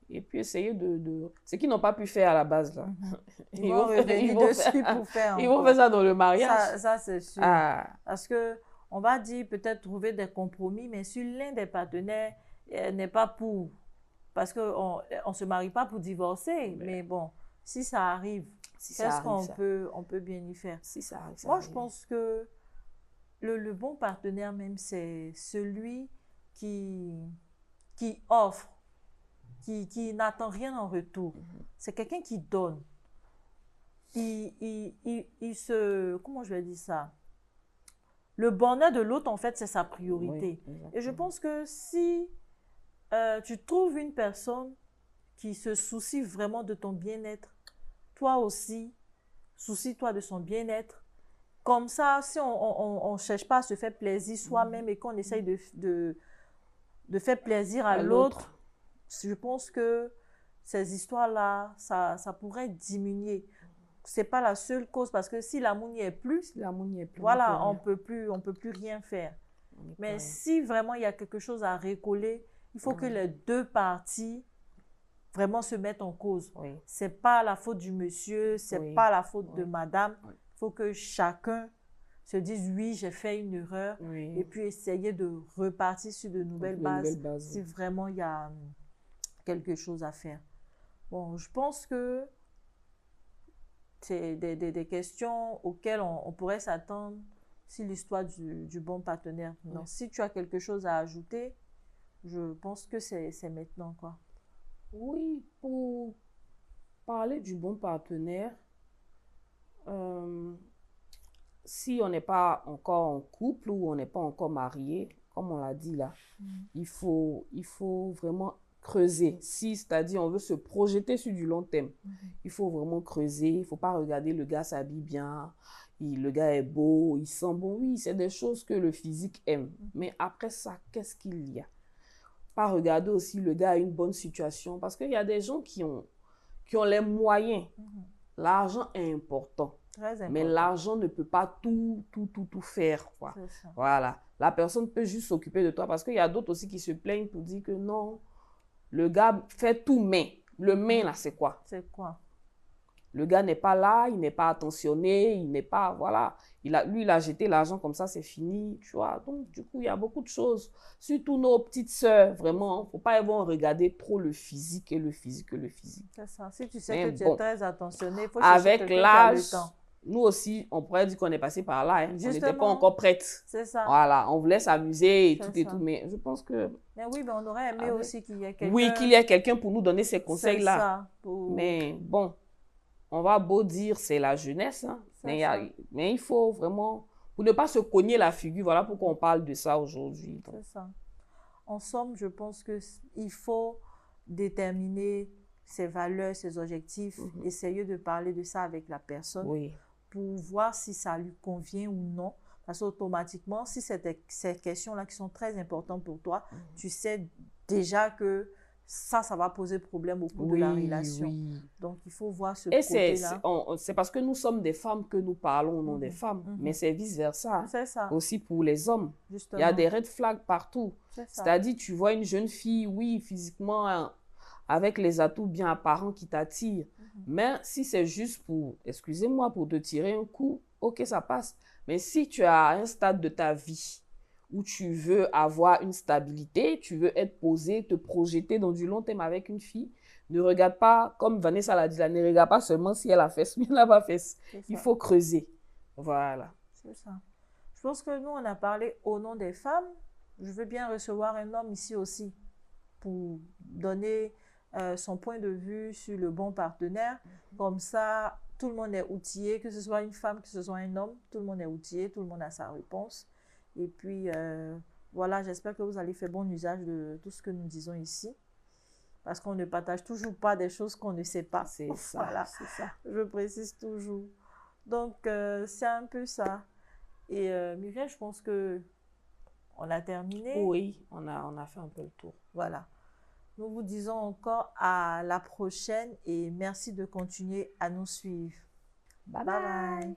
et puis essayer de... Ce qu'ils n'ont pas pu faire à la base, là. Ils vont revenir dessus pour faire Ils vont encore. faire ça dans le mariage. Ça c'est sûr. Ah, Parce que on va dire peut-être trouver des compromis, mais si l'un des partenaires n'est pas pour, parce qu'on ne se marie pas pour divorcer, mais bon, si ça arrive, si ça qu'est-ce arrive, qu'on ça. on peut bien y faire? Si ça arrive, ça Moi, je arrive. pense que le bon partenaire même, c'est celui qui offre, qui n'attend rien en retour. C'est quelqu'un qui donne. Il se... Comment je vais dire ça? Le bonheur de l'autre, en fait, c'est sa priorité. Oui, Et je exactement. pense que si tu trouves une personne qui se soucie vraiment de ton bien-être, toi aussi, soucie-toi de son bien-être. Comme ça, si on ne cherche pas à se faire plaisir soi-même et qu'on essaye de faire plaisir à l'autre, je pense que ces histoires-là, ça pourrait diminuer. C'est pas la seule cause, parce que si l'amour n'y est plus, Si l'amour n'y est plus, voilà, on on peut plus rien faire. n'y peut Mais rien. si vraiment il y a quelque chose à récoler, il faut que les deux parties vraiment se mettent en cause. Oui. C'est pas la faute du monsieur, c'est Oui. pas la faute de Oui. madame. Oui. Il faut que chacun se dise oui, j'ai fait une erreur, Oui. et puis essayer de repartir sur de nouvelles bases si oui. vraiment il y a quelque chose à faire. Bon, je pense que c'est des questions auxquelles on pourrait s'attendre si l'histoire du bon partenaire. Non, Oui. si tu as quelque chose à ajouter, je pense que c'est maintenant, quoi. Oui, pour parler du bon partenaire, si on n'est pas encore en couple ou on n'est pas encore marié, comme on l'a dit là, il faut vraiment creuser. Si, c'est-à-dire, on veut se projeter sur du long terme, il faut vraiment creuser. Il ne faut pas regarder le gars s'habille bien, le gars est beau, il sent bon. Oui, c'est des choses que le physique aime. Mais après ça, qu'est-ce qu'il y a? Pas regarder aussi le gars a une bonne situation, parce qu'il y a des gens qui ont les moyens. L'argent est important. Très important. Mais l'argent ne peut pas tout faire, quoi. Voilà. La personne peut juste s'occuper de toi, parce qu'il y a d'autres aussi qui se plaignent pour dire que non, le gars fait tout, mais le mais là, c'est quoi? C'est quoi? Le gars n'est pas là, il n'est pas attentionné, il n'est pas, voilà. Lui, il a jeté l'argent comme ça, c'est fini, tu vois. Donc, du coup, il y a beaucoup de choses. Surtout nos petites sœurs, vraiment, il ne faut pas regarder trop le physique et le physique et le physique. C'est ça. Si tu sais Mais que tu bon, es très attentionné, il faut chercher avec quelqu'un qui a le l'âge, temps. nous aussi, on pourrait dire qu'on est passé par là. Hein. On n'était pas Justement. encore prêtes. C'est ça. Voilà, on voulait s'amuser et C'est tout et ça. tout. Mais je pense que... Mais oui, ben on aurait aimé aussi qu'il y ait quelqu'un. Oui, qu'il y ait quelqu'un pour nous donner ces C'est conseils-là. ça. Mais bon, on va beau dire c'est la jeunesse, hein, mais il faut vraiment, pour ne pas se cogner la figure, voilà pourquoi on parle de ça aujourd'hui. C'est ça. En somme, je pense qu'il faut déterminer ses valeurs, ses objectifs, essayer de parler de ça avec la personne pour voir si ça lui convient ou non. Parce qu'automatiquement, si c'est ces questions-là qui sont très importantes pour toi, tu sais déjà que ça va poser problème au cours de la relation. Donc, il faut voir ce côté-là. C'est parce que nous sommes des femmes que nous parlons au nom des femmes, mais c'est vice-versa. C'est ça. Aussi pour les hommes. Justement. Il y a des red flags partout. C'est-à-dire, tu vois une jeune fille, oui, physiquement, avec les atouts bien apparents qui t'attirent. Mais si c'est juste pour, excusez-moi, pour te tirer un coup, ok, ça passe. Mais si tu as un stade de ta vie où tu veux avoir une stabilité, tu veux être posé, te projeter dans du long terme avec une fille, ne regarde pas, comme Vanessa l'a dit, là, ne regarde pas seulement si elle a fait ce, mais elle n'a pas fait ce. Il faut creuser. Voilà. C'est ça. Je pense que nous, on a parlé au nom des femmes. Je veux bien recevoir un homme ici aussi pour donner son point de vue sur le bon partenaire. Comme ça, tout le monde est outillé, que ce soit une femme, que ce soit un homme, tout le monde est outillé, tout le monde a sa réponse. Et puis, voilà, j'espère que vous allez faire bon usage de tout ce que nous disons ici. Parce qu'on ne partage toujours pas des choses qu'on ne sait pas. C'est ça, voilà. c'est ça. Je précise toujours. Donc, c'est un peu ça. Et Muriel, je pense que on a terminé. Oui, on a fait un peu le tour. Voilà. Nous vous disons encore à la prochaine et merci de continuer à nous suivre. Bye bye.